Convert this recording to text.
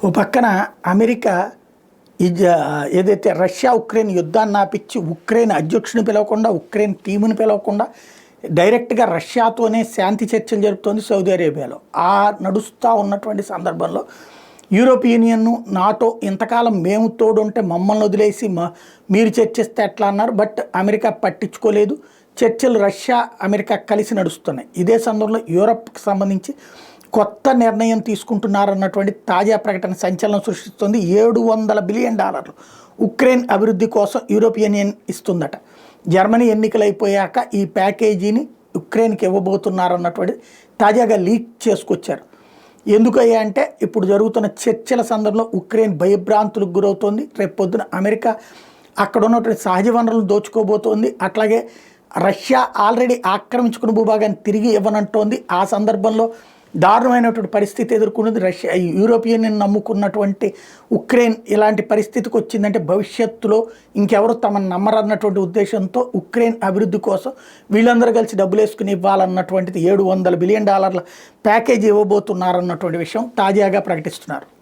ఓ పక్కన అమెరికా ఏదైతే Russia Ukraine యుద్ధాన్ని ఆపించి ఉక్రెయిన్ అధ్యక్షుని పిలవకుండా ఉక్రెయిన్ టీముని పిలవకుండా డైరెక్ట్గా రష్యాతోనే శాంతి చర్చలు జరుపుతోంది సౌదీ అరేబియాలో. ఆ నడుస్తూ ఉన్నటువంటి సందర్భంలో యూరోపియన్ యూనియన్ నాటో ఇంతకాలం మేము తోడుంటే మమ్మల్ని వదిలేసి మీరు చర్చిస్తే ఎట్లా అన్నారు. బట్ అమెరికా పట్టించుకోలేదు. చర్చలు రష్యా అమెరికా కలిసి నడుస్తున్నాయి. ఇదే సందర్భంలో యూరప్కి సంబంధించి కొత్త నిర్ణయం తీసుకుంటున్నారన్నటువంటి తాజా ప్రకటన సంచలనం సృష్టిస్తుంది. $700 బిలియన్ ఉక్రెయిన్ అభివృద్ధి కోసం యూరోపియన్ యూనియన్ ఇస్తుందట. జర్మనీ ఎన్నికలు అయిపోయాక ఈ ప్యాకేజీని ఉక్రెయిన్కి ఇవ్వబోతున్నారన్నటువంటి తాజాగా లీక్ చేసుకొచ్చారు. ఎందుకయ్యా అంటే ఇప్పుడు జరుగుతున్న చర్చల సందర్భంలో ఉక్రెయిన్ భయభ్రాంతులకు గురవుతోంది. రేపు పొద్దున అమెరికా అక్కడ ఉన్నటువంటి సహజ వనరులను దోచుకోబోతోంది. అట్లాగే రష్యా ఆల్రెడీ ఆక్రమించుకున్న భూభాగాన్ని తిరిగి ఇవ్వనంటోంది. ఆ సందర్భంలో దారుణమైనటువంటి పరిస్థితి ఎదుర్కొన్నది రష్యా. యూరోపియన్ నమ్ముకున్నటువంటి ఉక్రెయిన్ ఇలాంటి పరిస్థితికి వచ్చిందంటే భవిష్యత్తులో ఇంకెవరు తమను నమ్మరన్నటువంటి ఉద్దేశంతో ఉక్రెయిన్ అభివృద్ధి కోసం వీళ్ళందరూ కలిసి డబ్బులు వేసుకుని ఇవ్వాలన్నటువంటిది $700 బిలియన్ ప్యాకేజీ ఇవ్వబోతున్నారన్నటువంటి విషయం తాజాగా ప్రకటిస్తున్నారు.